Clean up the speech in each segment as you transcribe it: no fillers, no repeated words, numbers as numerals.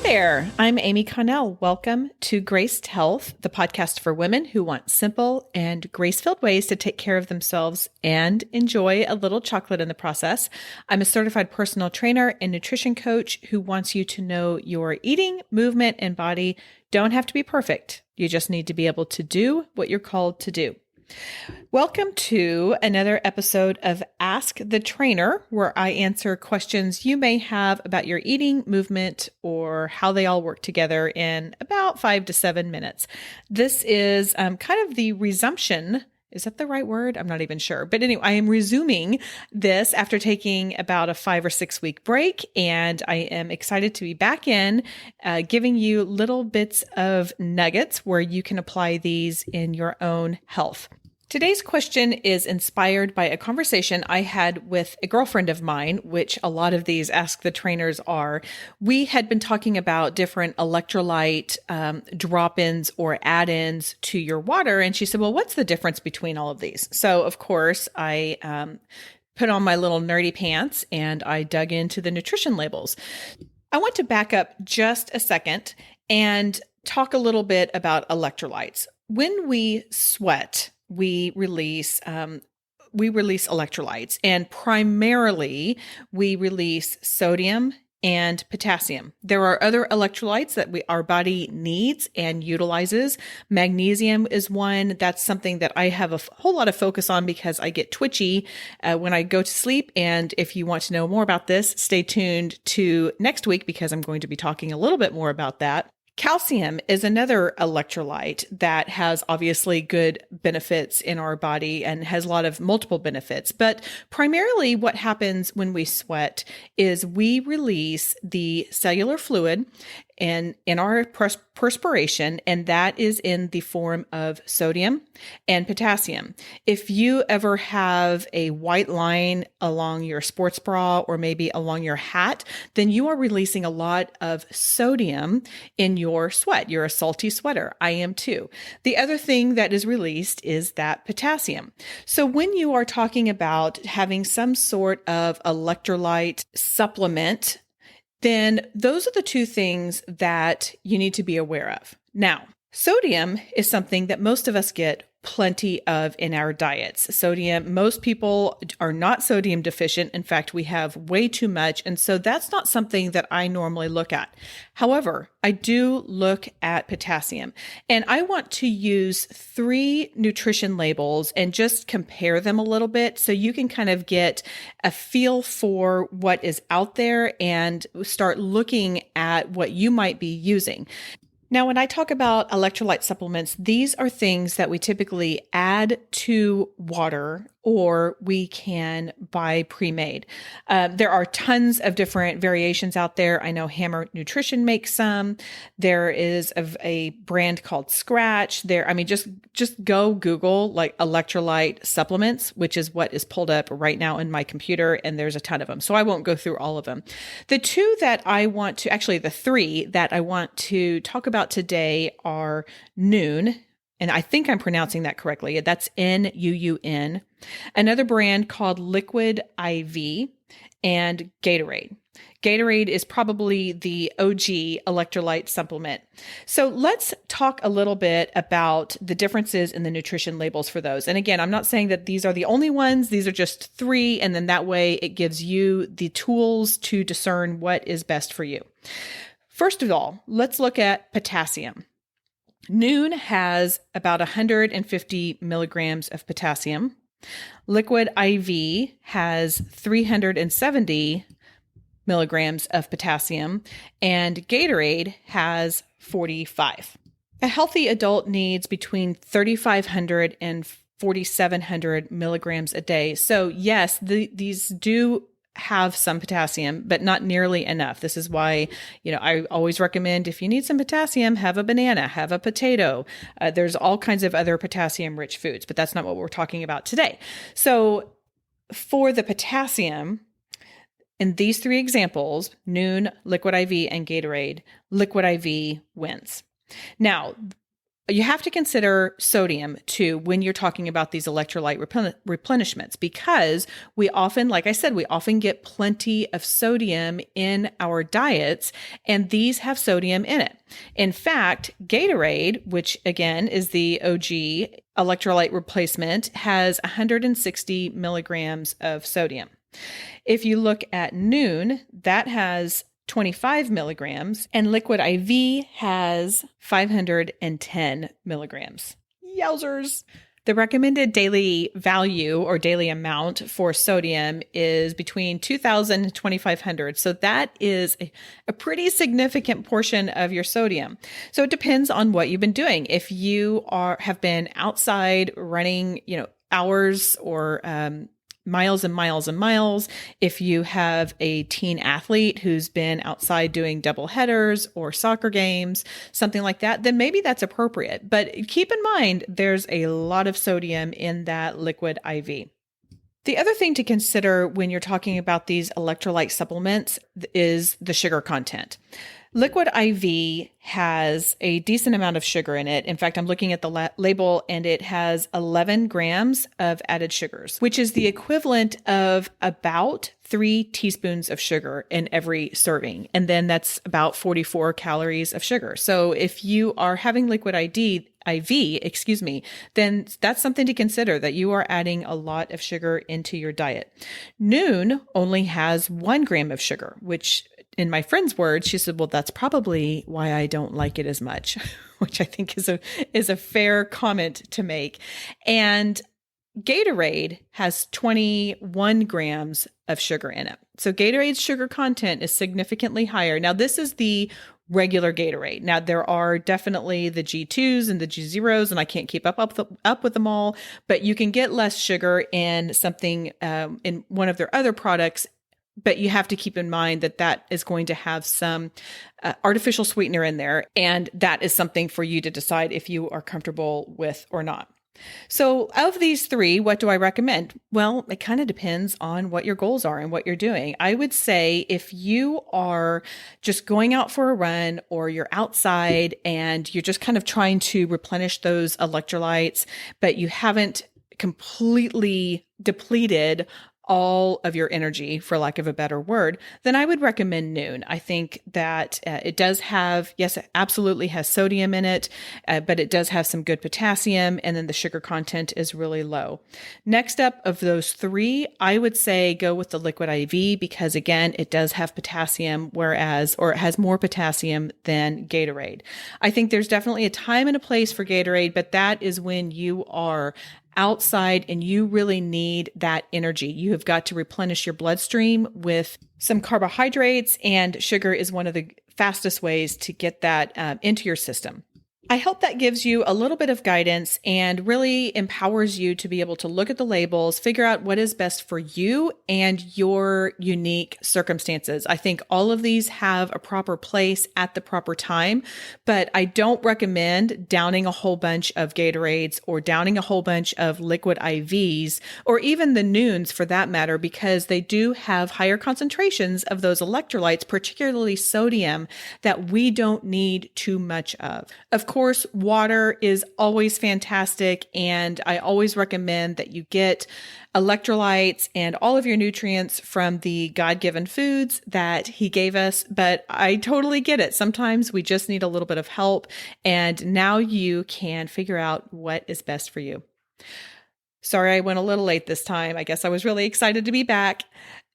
there. I'm Amy.Connell. Welcome to Graced Health, the podcast for women who want simple and grace-filled ways to take care of themselves and enjoy a little chocolate in the process. I'm a certified personal trainer and nutrition coach who wants you to know your eating, movement, and body don't have to be perfect. You just need to be able to do what you're called to do. Welcome to another episode of Ask the Trainer, where I answer questions you may have about your eating, movement, or how they all work together in about 5 to 7 minutes. This is kind of the resumption. Is that the right word? I'm not even sure. But anyway, I am resuming this after taking about a 5 or 6 week break, and I am excited to be back in, giving you little bits of nuggets where you can apply these in your own health. Today's question is inspired by a conversation I had with a girlfriend of mine, which a lot of these Ask the Trainers are. We had been talking about different electrolyte drop-ins or add-ins to your water. And she said, well, what's the difference between all of these? So, of course, I put on my little nerdy pants and I dug into the nutrition labels. I want to back up just a second and talk a little bit about electrolytes. When we sweat, we release electrolytes, and primarily we release sodium and potassium. There are other electrolytes that our body needs and utilizes. Magnesium is one. That's something that I have a whole lot of focus on because I get twitchy when I go to sleep. And if you want to know more about this, stay tuned to next week because I'm going to be talking a little bit more about that. Calcium is another electrolyte that has obviously good benefits in our body and has a lot of multiple benefits. But primarily what happens when we sweat is we release the cellular fluid and in our perspiration, and that is in the form of sodium and potassium. If you ever have a white line along your sports bra or maybe along your hat, then you are releasing a lot of sodium in your sweat. You're a salty sweater. I am too. The other thing that is released is that potassium. So when you are talking about having some sort of electrolyte supplement, then those are the two things that you need to be aware of. Now, sodium is something that most of us get plenty of in our diets. Sodium, most people are not sodium deficient. In fact, we have way too much. And so that's not something that I normally look at. However, I do look at potassium, and I want to use 3 nutrition labels and just compare them a little bit so you can kind of get a feel for what is out there and start looking at what you might be using. Now, when I talk about electrolyte supplements, these are things that we typically add to water or we can buy pre-made. There are tons of different variations out there. I know Hammer Nutrition makes some. There is a brand called Scratch. Just go Google like electrolyte supplements, which is what is pulled up right now in my computer, and there's a ton of them. So I won't go through all of them. The 3 that I want to talk about today are Nuun. And I think I'm pronouncing that correctly. That's Nuun. Another brand called Liquid IV and Gatorade. Gatorade is probably the OG electrolyte supplement. So let's talk a little bit about the differences in the nutrition labels for those. And again, I'm not saying that these are the only ones. These are just 3. And then that way it gives you the tools to discern what is best for you. First of all, let's look at potassium. Nuun has about 150 milligrams of potassium. Liquid IV has 370 milligrams of potassium, and Gatorade has 45. A healthy adult needs between 3,500 and 4,700 milligrams a day. So yes, these do have some potassium, but not nearly enough. This is why, I always recommend if you need some potassium, have a banana, have a potato. There's all kinds of other potassium rich foods, but that's not what we're talking about today. So for the potassium, in these 3 examples, Nuun, Liquid IV, and Gatorade, Liquid IV wins. Now, You have to consider sodium too when you're talking about these electrolyte replenishments, because we often, like I said, we often get plenty of sodium in our diets, and these have sodium in it. In fact, Gatorade, which again is the OG electrolyte replacement, has 160 milligrams of sodium. If you look at Noon, that has 25 milligrams, and Liquid IV has 510 milligrams. Yowzers! The recommended daily value or daily amount for sodium is between 2,000 and 2,500. So that is a pretty significant portion of your sodium. So it depends on what you've been doing. If you have been outside running, hours or miles and miles and miles. If you have a teen athlete who's been outside doing double headers or soccer games, something like that, then maybe that's appropriate. But keep in mind, there's a lot of sodium in that Liquid IV. The other thing to consider when you're talking about these electrolyte supplements is the sugar content. Liquid IV has a decent amount of sugar in it. In fact, I'm looking at the label and it has 11 grams of added sugars, which is the equivalent of about 3 teaspoons of sugar in every serving. And then that's about 44 calories of sugar. So if you are having Liquid IV, then that's something to consider, that you are adding a lot of sugar into your diet. Noon only has 1 gram of sugar, which in my friend's words, she said, well, that's probably why I don't like it as much, which I think is a fair comment to make. And Gatorade has 21 grams of sugar in it. So Gatorade's sugar content is significantly higher. Now, this is the regular Gatorade. Now, there are definitely the G2s and the G0s, and I can't keep up with them all, but you can get less sugar in something, in one of their other products. But you have to keep in mind that that is going to have some artificial sweetener in there. And that is something for you to decide if you are comfortable with or not. So of these 3, what do I recommend? Well, it kind of depends on what your goals are and what you're doing. I would say if you are just going out for a run or you're outside and you're just kind of trying to replenish those electrolytes, but you haven't completely depleted all of your energy, for lack of a better word, then I would recommend Noon. I think that it does have, yes, it absolutely has sodium in it, but it does have some good potassium, and then the sugar content is really low. Next up of those 3, I would say go with the Liquid IV because, again, it does have potassium, or it has more potassium than Gatorade. I think there's definitely a time and a place for Gatorade, but that is when you are outside and you really need that energy. You have got to replenish your bloodstream with some carbohydrates, and sugar is one of the fastest ways to get that into your system. I hope that gives you a little bit of guidance and really empowers you to be able to look at the labels, figure out what is best for you and your unique circumstances. I think all of these have a proper place at the proper time, but I don't recommend downing a whole bunch of Gatorades or downing a whole bunch of Liquid IVs or even the Noons for that matter, because they do have higher concentrations of those electrolytes, particularly sodium, that we don't need too much of. Of course, water is always fantastic, and I always recommend that you get electrolytes and all of your nutrients from the God-given foods that He gave us. But I totally get it. Sometimes we just need a little bit of help, and now you can figure out what is best for you. Sorry, I went a little late this time. I guess I was really excited to be back.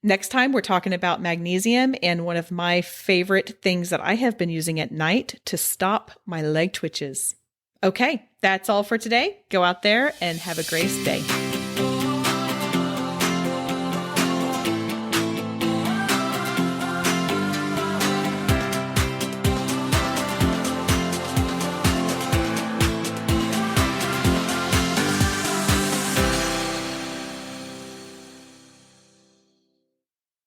Next time, we're talking about magnesium and one of my favorite things that I have been using at night to stop my leg twitches. Okay, that's all for today. Go out there and have a great day.